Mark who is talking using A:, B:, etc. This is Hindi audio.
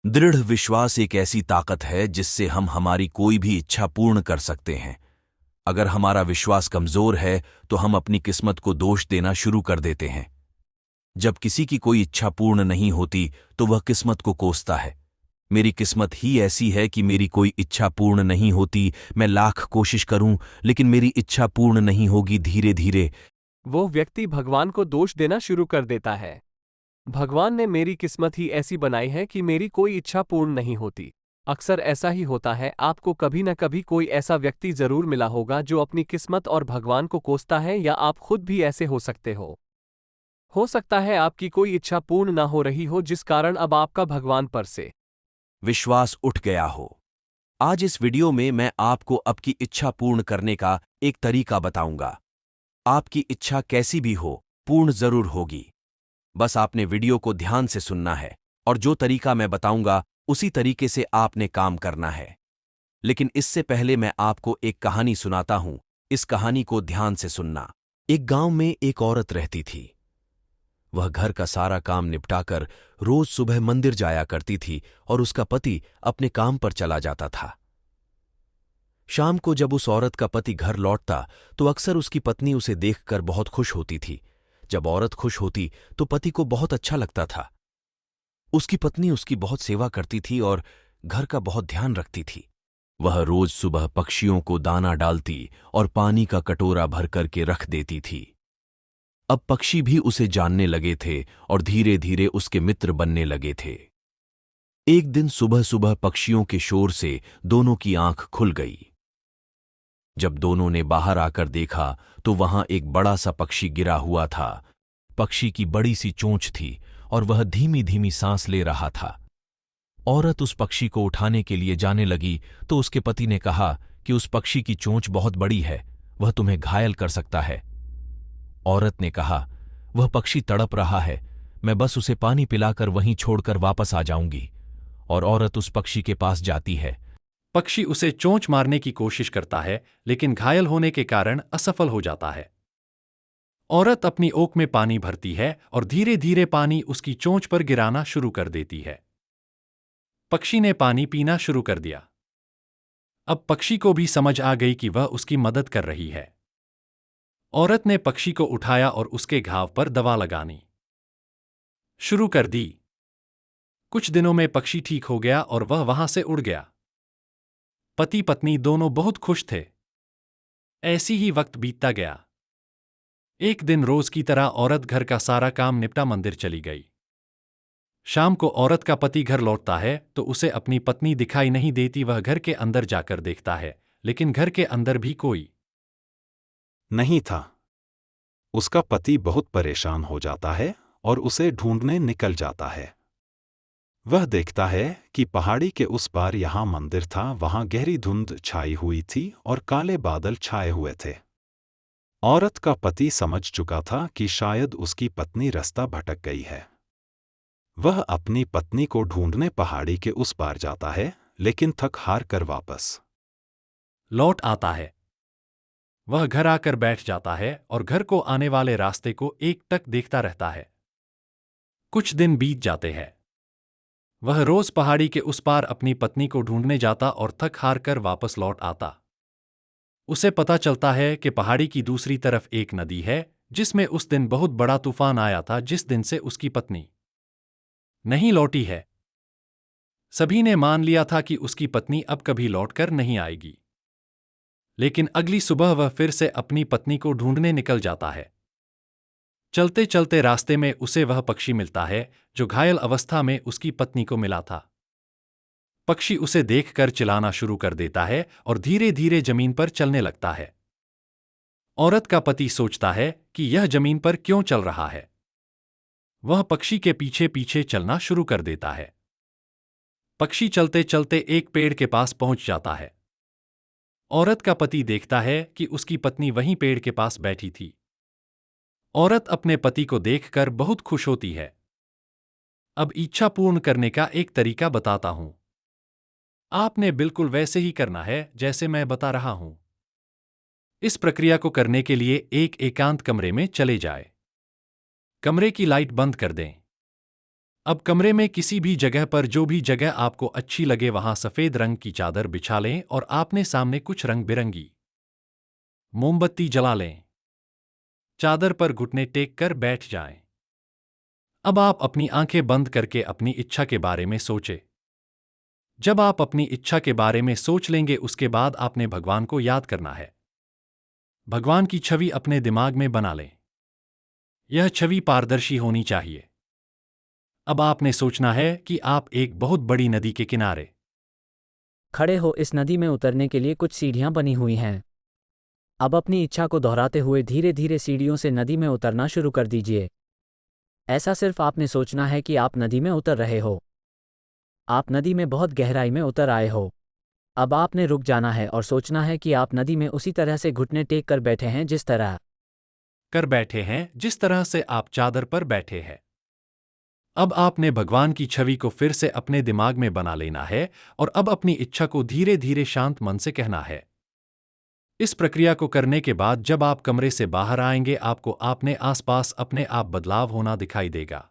A: दृढ़ विश्वास एक ऐसी ताकत है जिससे हम हमारी कोई भी इच्छा पूर्ण कर सकते हैं। अगर हमारा विश्वास कमजोर है तो हम अपनी किस्मत को दोष देना शुरू कर देते हैं। जब किसी की कोई इच्छा पूर्ण नहीं होती तो वह किस्मत को कोसता है। मेरी किस्मत ही ऐसी है कि मेरी कोई इच्छा पूर्ण नहीं होती। मैं लाख कोशिश करूं लेकिन मेरी इच्छा पूर्ण नहीं होगी। धीरे धीरे
B: वो व्यक्ति भगवान को दोष देना शुरू कर देता है। भगवान ने मेरी किस्मत ही ऐसी बनाई है कि मेरी कोई इच्छा पूर्ण नहीं होती। अक्सर ऐसा ही होता है, आपको कभी न कभी कोई ऐसा व्यक्ति जरूर मिला होगा जो अपनी किस्मत और भगवान को कोसता है, या आप खुद भी ऐसे हो सकते हो। हो सकता है आपकी कोई इच्छा पूर्ण ना हो रही हो, जिस कारण अब आपका भगवान पर से
A: विश्वास उठ गया हो। आज इस वीडियो में मैं आपको आपकी इच्छा पूर्ण करने का एक तरीका बताऊंगा। आपकी इच्छा कैसी भी हो, पूर्ण जरूर होगी। बस आपने वीडियो को ध्यान से सुनना है और जो तरीका मैं बताऊंगा उसी तरीके से आपने काम करना है। लेकिन इससे पहले मैं आपको एक कहानी सुनाता हूं। इस कहानी को ध्यान से सुनना। एक गांव में एक औरत रहती थी। वह घर का सारा काम निपटाकर रोज सुबह मंदिर जाया करती थी और उसका पति अपने काम पर चला जाता था। शाम को जब उस औरत का पति घर लौटता तो अक्सर उसकी पत्नी उसे देखकर बहुत खुश होती थी। जब औरत खुश होती तो पति को बहुत अच्छा लगता था। उसकी पत्नी उसकी बहुत सेवा करती थी और घर का बहुत ध्यान रखती थी। वह रोज सुबह पक्षियों को दाना डालती और पानी का कटोरा भर करके रख देती थी। अब पक्षी भी उसे जानने लगे थे और धीरे धीरे उसके मित्र बनने लगे थे। एक दिन सुबह सुबह पक्षियों के शोर से दोनों की आंख खुल गई। जब दोनों ने बाहर आकर देखा तो वहां एक बड़ा सा पक्षी गिरा हुआ था। पक्षी की बड़ी सी चोंच थी और वह धीमी धीमी सांस ले रहा था। औरत उस पक्षी को उठाने के लिए जाने लगी तो उसके पति ने कहा कि उस पक्षी की चोंच बहुत बड़ी है, वह तुम्हें घायल कर सकता है। औरत ने कहा, वह पक्षी तड़प रहा है, मैं बस उसे पानी पिलाकर वहीं छोड़कर वापस आ जाऊंगी। और औरत उस पक्षी के पास जाती है।
C: पक्षी उसे चोंच मारने की कोशिश करता है, लेकिन घायल होने के कारण असफल हो जाता है। औरत अपनी ओक में पानी भरती है और धीरे धीरे पानी उसकी चोंच पर गिराना शुरू कर देती है। पक्षी ने पानी पीना शुरू कर दिया। अब पक्षी को भी समझ आ गई कि वह उसकी मदद कर रही है। औरत ने पक्षी को उठाया और उसके घाव पर दवा लगानी शुरू कर दी। कुछ दिनों में पक्षी ठीक हो गया और वह वहां से उड़ गया। पति पत्नी दोनों बहुत खुश थे। ऐसी ही वक्त बीतता गया। एक दिन रोज की तरह औरत घर का सारा काम निपटा मंदिर चली गई। शाम को औरत का पति घर लौटता है तो उसे अपनी पत्नी दिखाई नहीं देती। वह घर के अंदर जाकर देखता है, लेकिन घर के अंदर भी कोई
D: नहीं था। उसका पति बहुत परेशान हो जाता है और उसे ढूंढने निकल जाता है। वह देखता है कि पहाड़ी के उस पार यहां मंदिर था। वहां गहरी धुंध छाई हुई थी और काले बादल छाए हुए थे। औरत का पति समझ चुका था कि शायद उसकी पत्नी रास्ता भटक गई है। वह अपनी पत्नी को ढूंढने पहाड़ी के उस पार जाता है, लेकिन थक हार कर वापस
C: लौट आता है। वह घर आकर बैठ जाता है और घर को आने वाले रास्ते को एकटक देखता रहता है। कुछ दिन बीत जाते हैं। वह रोज पहाड़ी के उस पार अपनी पत्नी को ढूंढने जाता और थक हार कर वापस लौट आता। उसे पता चलता है कि पहाड़ी की दूसरी तरफ एक नदी है जिसमें उस दिन बहुत बड़ा तूफान आया था, जिस दिन से उसकी पत्नी नहीं लौटी है। सभी ने मान लिया था कि उसकी पत्नी अब कभी लौटकर नहीं आएगी। लेकिन अगली सुबह वह फिर से अपनी पत्नी को ढूंढने निकल जाता है। चलते चलते रास्ते में उसे वह पक्षी मिलता है जो घायल अवस्था में उसकी पत्नी को मिला था। पक्षी उसे देखकर चिल्लाना शुरू कर देता है और धीरे धीरे जमीन पर चलने लगता है। औरत का पति सोचता है कि यह जमीन पर क्यों चल रहा है। वह पक्षी के पीछे पीछे चलना शुरू कर देता है। पक्षी चलते चलते एक पेड़ के पास पहुंच जाता है। औरत का पति देखता है कि उसकी पत्नी वहीं पेड़ के पास बैठी थी। औरत अपने पति को देखकर बहुत खुश होती है। अब इच्छा पूर्ण करने का एक तरीका बताता हूं। आपने बिल्कुल वैसे ही करना है जैसे मैं बता रहा हूं। इस प्रक्रिया को करने के लिए एक एकांत कमरे में चले जाए। कमरे की लाइट बंद कर दें। अब कमरे में किसी भी जगह पर जो भी जगह आपको अच्छी लगे वहां सफेद रंग की चादर बिछा लें और आपने सामने कुछ रंग बिरंगी मोमबत्ती जला लें। चादर पर घुटने टेक कर बैठ जाएं। अब आप अपनी आंखें बंद करके अपनी इच्छा के बारे में सोचें। जब आप अपनी इच्छा के बारे में सोच लेंगे उसके बाद आपने भगवान को याद करना है। भगवान की छवि अपने दिमाग में बना लें। यह छवि पारदर्शी होनी चाहिए। अब आपने सोचना है कि आप एक बहुत बड़ी नदी के किनारे
E: खड़े हो। इस नदी में उतरने के लिए कुछ सीढ़ियां बनी हुई हैं। अब अपनी इच्छा को दोहराते हुए धीरे धीरे सीढ़ियों से नदी में उतरना शुरू कर दीजिए। ऐसा सिर्फ आपने सोचना है कि आप नदी में उतर रहे हो। आप नदी में बहुत गहराई में उतर आए हो। अब आपने रुक जाना है और सोचना है कि आप नदी में उसी तरह से घुटने टेक कर बैठे हैं जिस तरह
C: कर बैठे हैं जिस तरह से आप चादर पर बैठे हैं। अब आपने भगवान की छवि को फिर से अपने दिमाग में बना लेना है और अब अपनी इच्छा को धीरे धीरे शांत मन से कहना है। इस प्रक्रिया को करने के बाद जब आप कमरे से बाहर आएंगे आपको अपने आसपास अपने आप बदलाव होना दिखाई देगा।